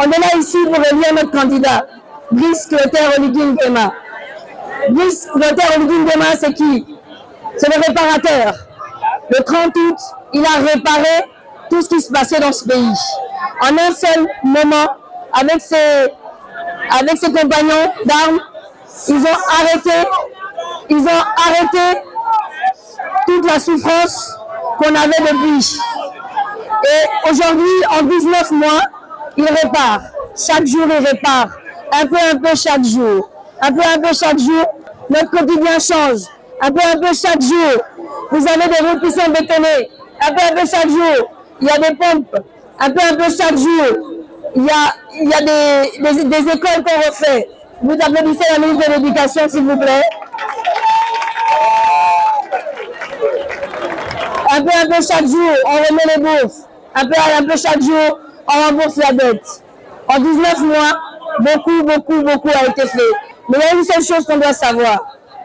On est là ici pour élire notre candidat, Brice Clotaire Oligui Nguema. Brice Clotaire Oligui Nguema, c'est qui? C'est le réparateur. Le 30 août, il a réparé tout ce qui se passait dans ce pays. En un seul moment, avec ses compagnons d'armes, ils ont arrêté toute la souffrance qu'on avait depuis. Et aujourd'hui, en 19 mois, il répare. Chaque jour, il répare. Un peu chaque jour. Un peu chaque jour, notre quotidien change. Un peu chaque jour, vous avez des routes qui sont bétonnées. Un peu chaque jour, il y a des pompes. Un peu chaque jour, il y a des écoles qu'on refait. Vous applaudissez la ministre de l'Éducation, s'il vous plaît. Un peu chaque jour, on remet les bourses. Un peu chaque jour, on rembourse la dette. En 19 mois, beaucoup a été fait. Mais il y a une seule chose qu'on doit savoir.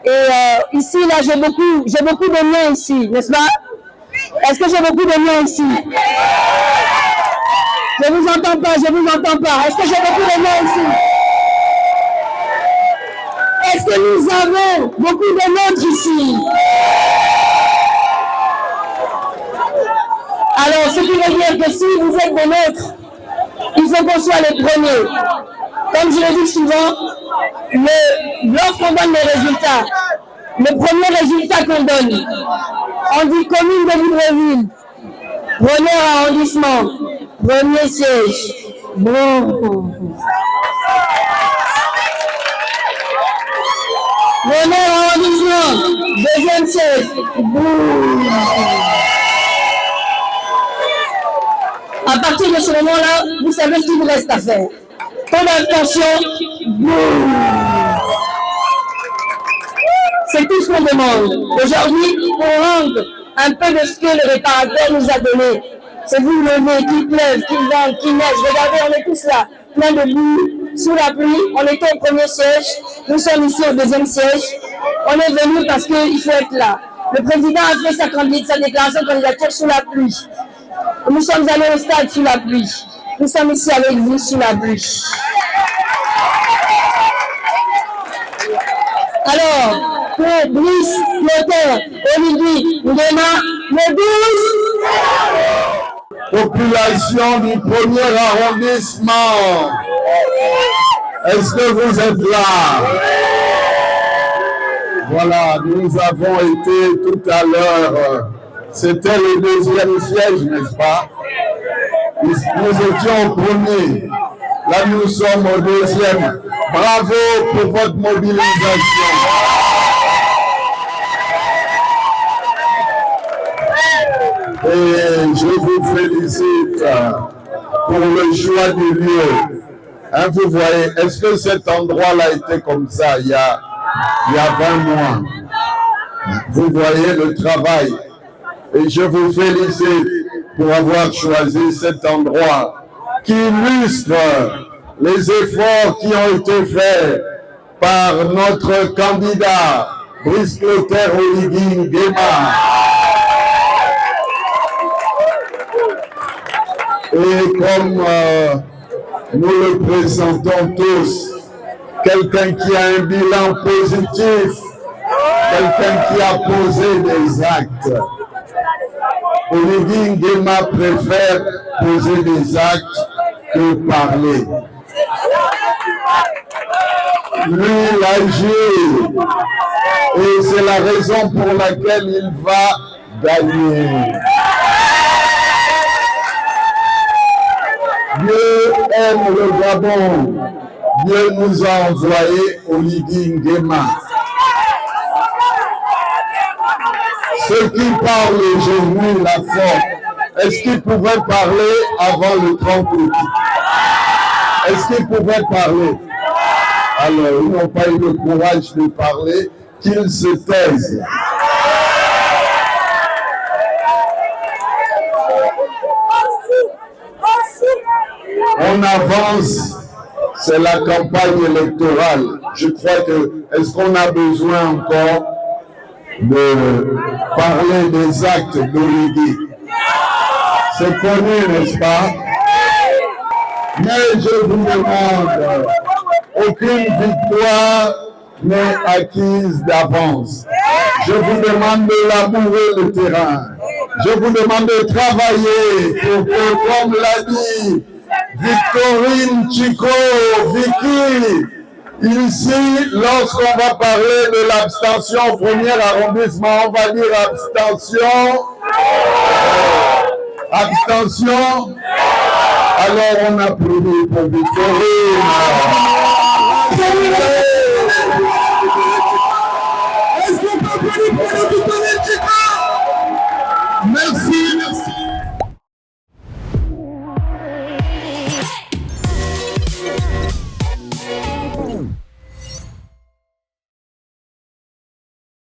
Et ici, là, j'ai beaucoup de liens ici, n'est-ce pas? Est-ce que j'ai beaucoup de liens ici? Je vous entends pas. Est-ce que j'ai beaucoup de liens ici? Est-ce que nous avons beaucoup de nôtres ici? Alors, ce qui veut dire que si vous êtes des nôtres, il faut qu'on soit les premiers. Comme je le dis souvent, lorsqu'on donne les résultats, le premier résultat qu'on donne, on dit commune de Libreville, premier arrondissement, premier siège. Bon. Premier arrondissement, deuxième siège. Bon. À partir de ce moment-là, vous savez ce qu'il vous reste à faire. Ton attention, boum. C'est tout ce qu'on demande. Aujourd'hui, pour rendre un peu de ce que le réparateur nous a donné. C'est vous lever, qui pleuve, qui vente, qui neige. Regardez, on est tous là, plein de boue, sous la pluie. On était au premier siège, nous sommes ici au deuxième siège. On est venus parce qu'il faut être là. Le président a fait sa déclaration de candidature sous la pluie. Nous sommes allés au stade sous la pluie. Nous sommes ici avec vous sous la pluie. Alors, pour Brice Clotaire Oligui Nguema, le 12. Population du premier arrondissement, est-ce que vous êtes là? Voilà, nous avons été tout à l'heure, c'était le deuxième siège, n'est-ce pas? Nous étions au premier, là nous sommes au deuxième. Bravo pour votre mobilisation. Et je vous félicite pour le choix du lieu. Hein, vous voyez, est-ce que cet endroit-là était comme ça il y a 20 mois? Vous voyez le travail. Et je vous félicite pour avoir choisi cet endroit qui illustre les efforts qui ont été faits par notre candidat, Brice Clotaire Oligui Nguema. Et comme nous le présentons tous, quelqu'un qui a un bilan positif, quelqu'un qui a posé des actes. Oligui Nguema préfère poser des actes que parler. Lui, il agit. Et c'est la raison pour laquelle il va gagner. Dieu aime le Gabon. Dieu nous a envoyé Oligui Nguema. Ceux qui parlent aujourd'hui, la force, est-ce qu'ils pouvaient parler avant le 30 août? Est-ce qu'ils pouvaient parler? Alors, ils n'ont pas eu le courage de parler, qu'ils se taisent. On avance, c'est la campagne électorale. Je crois que, est-ce qu'on a besoin encore de parler des actes d'Oligui? C'est connu, n'est-ce pas? Mais je vous demande, aucune victoire n'est acquise d'avance. Je vous demande de labourer le terrain. Je vous demande de travailler pour que, comme l'a dit Victorine Chico, Vicky, ici, lorsqu'on va parler de l'abstention au premier arrondissement, on va dire abstention. Abstention. Alors on applaudit pour Victorine.